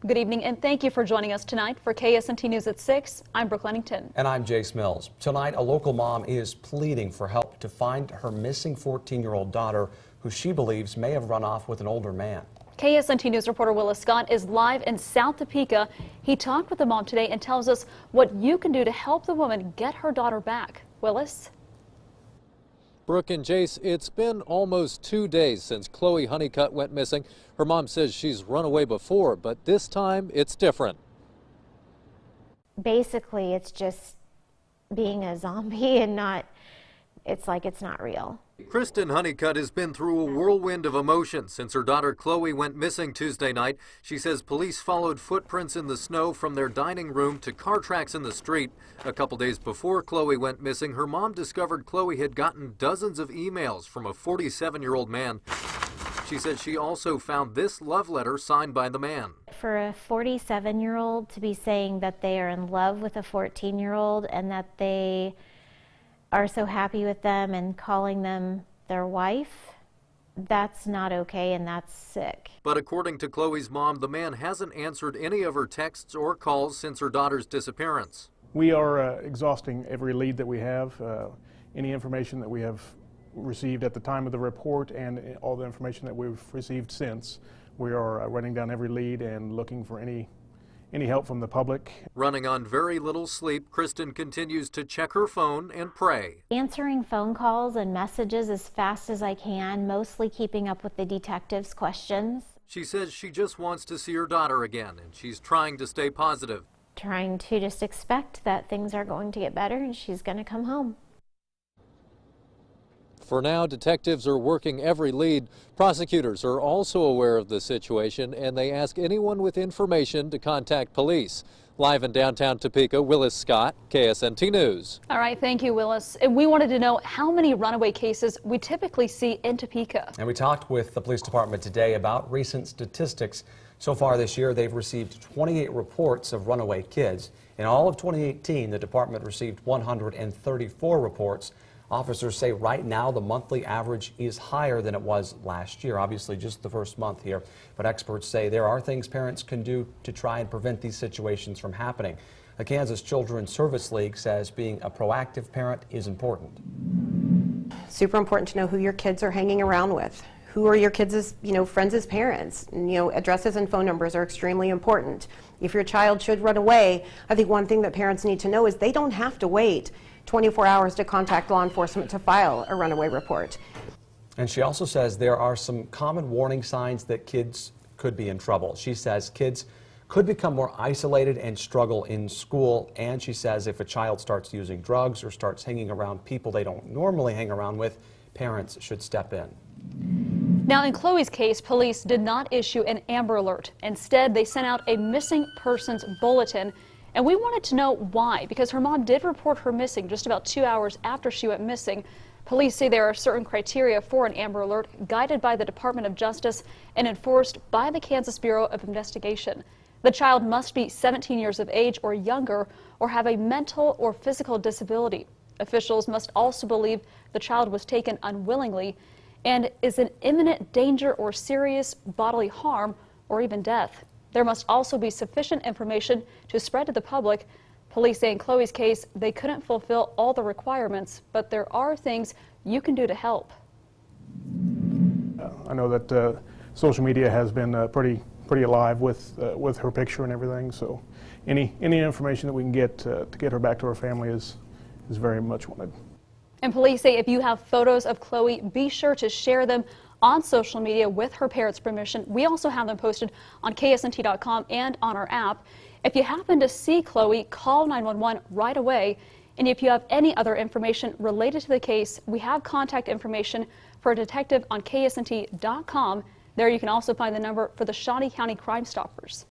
Good evening and thank you for joining us tonight for KSNT News at 6. I'm Brooke Lennington. And I'm Jace Mills. Tonight, a local mom is pleading for help to find her missing 14-year-old daughter who she believes may have run off with an older man. KSNT News reporter Willis Scott is live in South Topeka. He talked with the mom today and tells us what you can do to help the woman get her daughter back. Willis? Brooke and Jace, it's been almost 2 days since Chloe Hunnicutt went missing. Her mom says she's run away before, but this time it's different. Basically, it's just being a zombie and it's like it's not real. Kristen Hunnicutt has been through a whirlwind of emotions since her daughter Chloe went missing Tuesday night. She says police followed footprints in the snow from their dining room to car tracks in the street. A couple days before Chloe went missing, her mom discovered Chloe had gotten dozens of emails from a 47-year-old man. She said she also found this love letter signed by the man. For a 47-year-old to be saying that they are in love with a 14-year-old and that they are so happy with them and calling them their wife, that's not okay and that's sick. But according to Chloe's mom, the man hasn't answered any of her texts or calls since her daughter's disappearance. We are exhausting every lead that we have, any information that we have received at the time of the report and all the information that we've received since. We are running down every lead and looking for any help from the public. Running on very little sleep, Kristen continues to check her phone and pray. Answering phone calls and messages as fast as I can, mostly keeping up with the detectives' questions. She says she just wants to see her daughter again, and she's trying to stay positive. Trying to just expect that things are going to get better and she's going to come home. For now, detectives are working every lead. Prosecutors are also aware of the situation, and they ask anyone with information to contact police. Live in downtown Topeka, Willis Scott, KSNT News. All right, thank you, Willis. And we wanted to know how many runaway cases we typically see in Topeka. And we talked with the police department today about recent statistics. So far this year, they've received 28 reports of runaway kids. In all of 2018, the department received 134 reports. Officers say right now the monthly average is higher than it was last year, obviously just the first month here. But experts say there are things parents can do to try and prevent these situations from happening. The Kansas Children's Service League says being a proactive parent is important. Super important to know who your kids are hanging around with. Who are your kids' friends as parents? And, addresses and phone numbers are extremely important. If your child should run away, I think one thing that parents need to know is they don't have to wait 24 hours to contact law enforcement to file a runaway report. And she also says there are some common warning signs that kids could be in trouble. She says kids could become more isolated and struggle in school. And she says if a child starts using drugs or starts hanging around people they don't normally hang around with, parents should step in. Now, in Chloe's case, police did not issue an Amber Alert. Instead, they sent out a missing persons bulletin. And we wanted to know why, because her mom did report her missing just about 2 hours after she went missing. Police say there are certain criteria for an Amber Alert guided by the Department of Justice and enforced by the Kansas Bureau of Investigation. The child must be 17 years of age or younger or have a mental or physical disability. Officials must also believe the child was taken unwillingly and is in imminent danger or serious bodily harm or even death. There must also be sufficient information to spread to the public. Police say in Chloe's case, they couldn't fulfill all the requirements, but there are things you can do to help. I know that social media has been pretty alive with her picture and everything. So any information that we can get to get her back to her family is very much wanted. And police say if you have photos of Chloe, be sure to share them on social media with her parents' permission. We also have them posted on KSNT.com and on our app. If you happen to see Chloe, call 911 right away. And if you have any other information related to the case, we have contact information for a detective on KSNT.com. There you can also find the number for the Shawnee County Crime Stoppers.